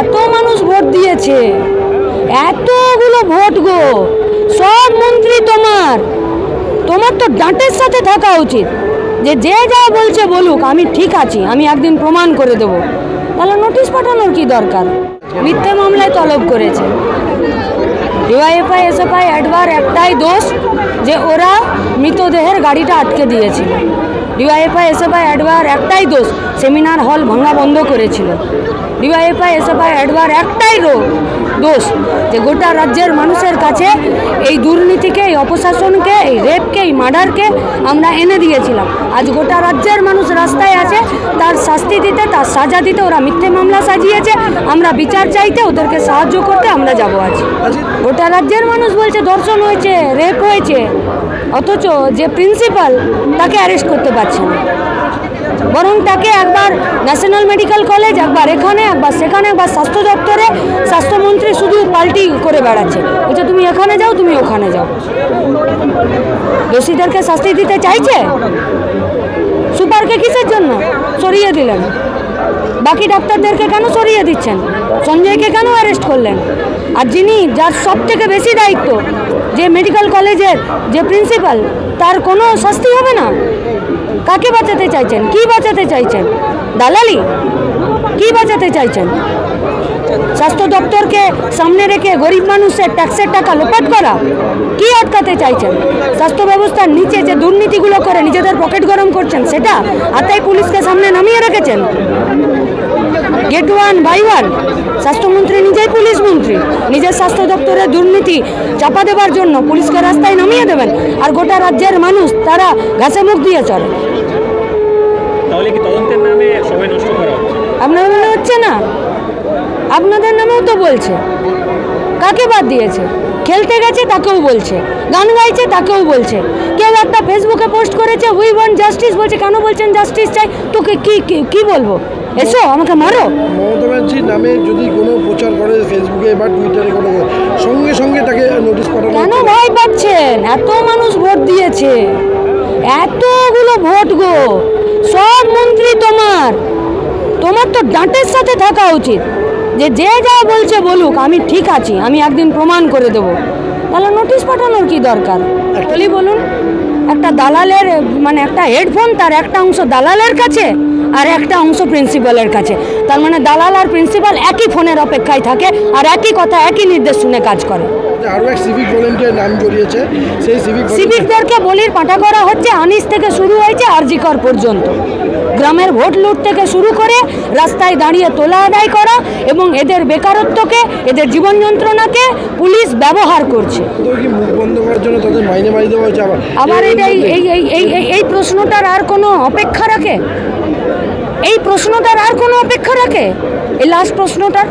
এত মানুষ ভোট দিয়েছে, এতগুলো ভোট গো, সব মন্ত্রী তোমার তো ডাঁটের সাথে থাকা উচিত যে যে যা বলছে বলুক, আমি ঠিক আছি, আমি একদিন প্রমাণ করে দেব। তাহলে নোটিশ পাঠানোর কি দরকার? মিথ্যে মামলায় তলব করেছে। ডিওয়াইএফআই এসএফআই অ্যাডভার একটাই দোষ যে ওরা মৃতদেহের গাড়িটা আটকে দিয়েছিল। ডিওয়াইএফআই এসএফআই অ্যাডভার একটাই দোষ, সেমিনার হল ভাঙা বন্ধ করেছিল। ডিওয়াইএফআই এসএফআই অ্যাডভার একটাই দোষ যে গোটা রাজ্যের মানুষের কাছে এই দুর্নীতিকে, এই অপশাসনকে, এই রেপকে, এই মার্ডারকে আমরা এনে দিয়েছিলাম। আজ গোটা রাজ্যের মানুষ রাস্তায় আছে তার শাস্তি দিতে, তার সাজা দিতে। ওরা মিথ্যে মামলা সাজিয়েছে, আমরা বিচার চাইতে, ওদেরকে সাহায্য করতে আমরা যাবো। আজ গোটা রাজ্যের মানুষ বলছে ধর্ষণ হয়েছে, রেপ হয়েছে, অথচ যে প্রিন্সিপাল তাকে অ্যারেস্ট করতে পারছে না, বরং তাকে একবার ন্যাশনাল মেডিকেল কলেজ, একবার এখানে, একবার সেখানে, একবার স্বাস্থ্য দপ্তরে স্বাস্থ্যমন্ত্রী শুধু পাল্টি করে বেড়াচ্ছে, বলছে তুমি এখানে যাও, তুমি ওখানে যাও। দোষীদেরকে শাস্তি দিতে চাইছে, সুপারকে কিসের জন্য সরিয়ে দিলেন? বাকি ডাক্তারদেরকে কেন সরিয়ে দিচ্ছেন? সঞ্জয়কে কেন অ্যারেস্ট করলেন? আর যিনি, যার সব থেকে বেশি দায়িত্ব, যে মেডিকেল কলেজের যে প্রিন্সিপাল, তার কোনো শাস্তি হবে না? কাকে বাঁচাতে চাইছেন? কি বাঁচাতে চাইছেন? দালালি? কি বাঁচাতে চাইছেন? স্বাস্থ্য দপ্তরকে সামনে রেখে গরিব মানুষের ট্যাক্সের টাকা লোপাট করা? কি আটকাতে চাইছেন? স্বাস্থ্য ব্যবস্থার নিচে যে দুর্নীতিগুলো করে নিজেদের পকেট গরম করছেন সেটা, আর তাই পুলিশকে সামনে নামিয়ে রেখেছেন। গেট ওয়ান বাই ওয়ান, স্বাস্থ্যমন্ত্রী নিজেই পুলিশ মন্ত্রী, নিজের স্বাস্থ্য দপ্তরের দুর্নীতি চাপা দেবার জন্য পুলিশকে রাস্তায় নামিয়ে দেবেন, আর গোটা রাজ্যের মানুষ তারা ঘাসে মুখ দিয়ে চলে। তাহলে কি তদন্তের নামে সময় নষ্ট করা হচ্ছে? আপনার মনে হচ্ছে না? আপনাদের নামেও তো বলছে। কাকে বাদ দিয়েছে? খেলতে গেছে তাকেও বলছে, গান গাইছে তাকেও বলছে। কেউ একটা ফেসবুকে পোস্ট করেছে উই ওয়ান্ট জাস্টিস, বলছে কেন বলছেন জাস্টিস চাই? তোকে কি বলবো? এসো আমাকে মারো। মমতা ব্যানার্জির নামে যদি কোনো প্রচার করে ফেসবুকে বা টুইটারে, কোনো সঙ্গে সঙ্গে তাকে নোটিশ পাঠানো। কেন ভয় পাচ্ছেন? এত মানুষ ভোট দিয়েছে, এতগুলো ভোট গো, সব মন্ত্রী তোমার তো ডাঁটের সাথে থাকা উচিত যে যে যা বলছে বলুক, আমি ঠিক আছি, আমি একদিন প্রমাণ করে দেব। তাহলে নোটিশ পাঠানোর কি দরকার? বলি বলুন, একটা দালালের, মানে একটা হেডফোন, তার একটা অংশ দালালের কাছে আর একটা অংশ প্রিন্সিপালের কাছে। তার মানে দালাল আর প্রিন্সিপাল একই ফোনের অপেক্ষায় থাকে আর একই কথা, একই নির্দেশ শুনে কাজ করে। আরও এক সিভিক ভলেন্টিয়ার নাম জড়িয়েছে, সেই সিভিকদেরকে বলির পাঠা করা হচ্ছে। আনিস থেকে শুরু হয়েছে আরজিকর পর্যন্ত, গ্রামের ভোট লুট থেকে শুরু করে রাস্তায় দাঁড়িয়ে তোলা আদায় করা, এবং এদের বেকারত্বকে, এদের জীবন যন্ত্রণাকে পুলিশ ব্যবহার করছে। মুখ বন্ধ করার জন্য তাদের মাইনে বাড়ি দেওয়া হয়েছে। আবার এই প্রশ্নটার আর কোনো অপেক্ষা রাখে? এই প্রশ্নটার আর কোনো অপেক্ষা রাখে? এই লাস্ট প্রশ্নটার